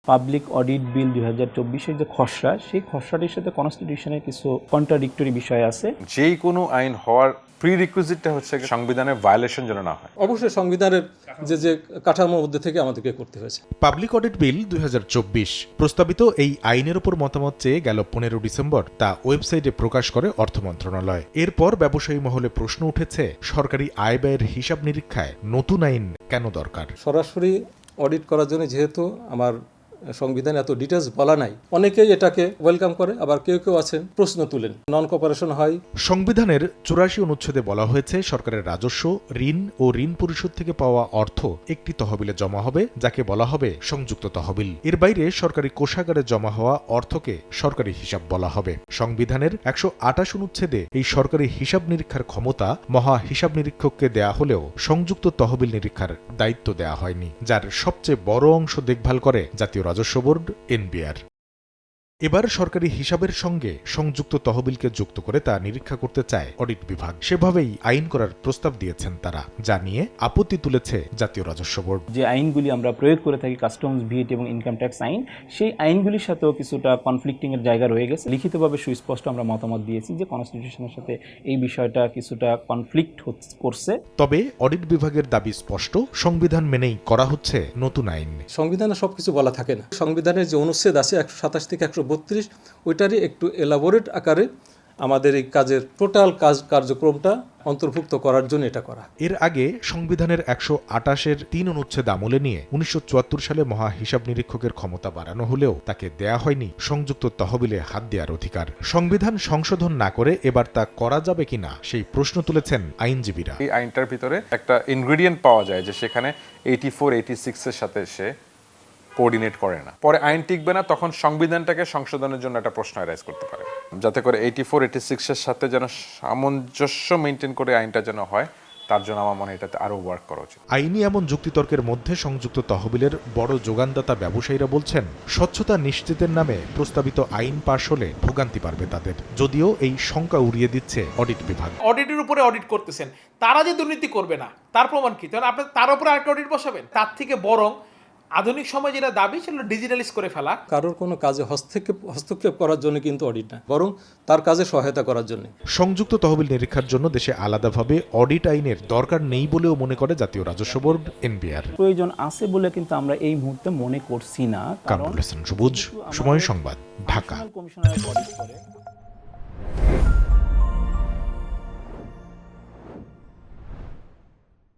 Public audit বিল 2024-এর যে খসড়া, সেই খসড়াটির সাথে কনস্টিটিউশনের কিছু কন্ট্রাডিক্টরি বিষয় আছে। যেই কোনো আইন হওয়ার প্রিরিকুইজিটটা হচ্ছে সংবিধানের ভায়োলেশন যেন না হয়। অবশ্যই সংবিধানের যে কাঠামোর মধ্যে থেকে আমাদেরকে করতে হয়েছে। পাবলিক অডিট বিল 2024 প্রস্তাবিত এই আইনের উপর মতামত চেয়ে গেল 15 ডিসেম্বর তা ওয়েবসাইটে প্রকাশ করে অর্থ মন্ত্রণালয়। এরপর ব্যবসায়ী মহলে প্রশ্ন উঠেছে, সরকারি আয় ব্যয়ের হিসাব নিরীক্ষায় নতুন আইন কেন দরকার? সরাসরি অডিট করার জন্য যেহেতু আমার সংবিধানে এত ডিটেলস বলা নাই, অনেকেই এটাকে ওয়েলকাম করে, আবার কেউ কেউ আছেন প্রশ্ন তুলেন। নন কোঅপারেশন হয়। সংবিধানের 84 অনুচ্ছেদে বলা হয়েছে, সরকারের রাজস্ব, ঋণ ও ঋণ পরিশোধ থেকে পাওয়া অর্থ একটি তহবিলে জমা হবে, যাকে বলা হবে সংযুক্ত তহবিল। এর বাইরে সরকারি কোষাগারে জমা হওয়া অর্থকে সরকারি হিসাব বলা হবে। সংবিধানের 128 অনুচ্ছেদে এই সরকারি হিসাব নিরীক্ষার ক্ষমতা মহা হিসাব নিরীক্ষককে দেয়া হলেও সংযুক্ত তহবিল নিরীক্ষার দায়িত্ব দেয়া হয়নি, যার সবচেয়ে বড় অংশ দেখভাল করে জাতীয় রাজস্ব বোর্ড এনবিআর। এবার সরকারি হিসাবের সঙ্গে সংযুক্ত তহবিলকে যুক্ত করে তা নিরীক্ষা করতে চায় অডিট বিভাগ। সেভাবেই আইন করার প্রস্তাব দিয়েছেন তারা, যা নিয়ে আপত্তি তুলেছে জাতীয় রাজস্ব বোর্ড। যে আইনগুলি আমরা প্রয়োগ করে থাকি, কাস্টমস, ভিট এবং ইনকাম ট্যাক্স আইন, সেই আইনগুলির সাথেও কিছুটা কনফ্লিক্টিং এর জায়গা রয়ে গেছে। লিখিতভাবে সুস্পষ্ট আমরা মতামত দিয়েছি যে কনস্টিটিউশনের সাথে এই বিষয়টা কিছুটা কনফ্লিক্ট করছে। তবে অডিট বিভাগের দাবি স্পষ্ট, সংবিধান মেনেই করা হচ্ছে নতুন আইন। সংবিধানে সবকিছু বলা থাকে না। সংবিধানের যে অনুচ্ছেদ আছে 127 থেকে 132, ওইটারই একটু এলাবোরেট আকারে আমাদের এই কাজের টোটাল কার্যক্রমটা অন্তর্ভুক্ত করার জন্য এটা করা। এর আগে সংবিধানের 128-এর 3 অনুচ্ছেদ আমলে নিয়ে 1974 সালে মহা হিসাব নিরীক্ষকের ক্ষমতা বাড়ানো হলেও তাকে দেয়া হয়নি সংযুক্ত তহবিলে হাত দেওয়ার অধিকার। সংবিধান সংশোধন না করে এবার তা করা যাবে কিনা সেই প্রশ্ন তুলেছেন আইনজীবীরা। এই আইনটার ভিতরে একটা ইনগ্রেডিয়েন্ট পাওয়া যায় যে সেখানে 84, 86 এর সাথে সে কোঅর্ডিনেট করে না। পরে আইন টিকবে না, তখন সংবিধানটাকে সংশোধনের জন্য একটা প্রশ্ন রাইজ করতে পারে, যাতে করে 84, 86 এর সাথে যেন সামঞ্জস্য মেনটেন করে আইনটা যেন হয়। তার জন্য আমার মনে হয় এটাতে আরো ওয়ার্ক করা উচিত। আইনি এমন যুক্তিতর্কের মধ্যে সংযুক্ত তহবিলের বড় যোগানদাতা ব্যবসায়ীরা বলছেন, স্বচ্ছতা নিশ্চিতের নামে প্রস্তাবিত আইন পাশ হলে ভোগান্তি পারবে তাদের। যদিও এই শঙ্কা উড়িয়ে দিচ্ছে অডিট বিভাগ। অডিটের উপরে অডিট করতেছেন, তারা যে দুর্নীতি করবে না তার প্রমাণ কি? তাহলে আপনি তার উপরে আরেকটা অডিট বসাবেন? তার থেকে বরং আধুনিক সময় যেটা দাবি সেটা ডিজিটালাইজ করে ফেলা। কারোর কোনো কাজে হস্তক্ষেপ করার জন্য কিন্তু অডিট না, বরং তার কাজে সহায়তা করার জন্য। সংযুক্ত তহবিল নিরীক্ষার জন্য দেশে আলাদাভাবে অডিট আইনের দরকার নেই বলেও মনে করে জাতীয় রাজস্ব বোর্ড এনবিআর। প্রয়োজন আছে বলে কিন্তু আমরা এই মুহূর্তে মনে করছি না। কামরুল হাসান সবুজ, সময় সংবাদ, ঢাকা। কমিশনারের অডিট করে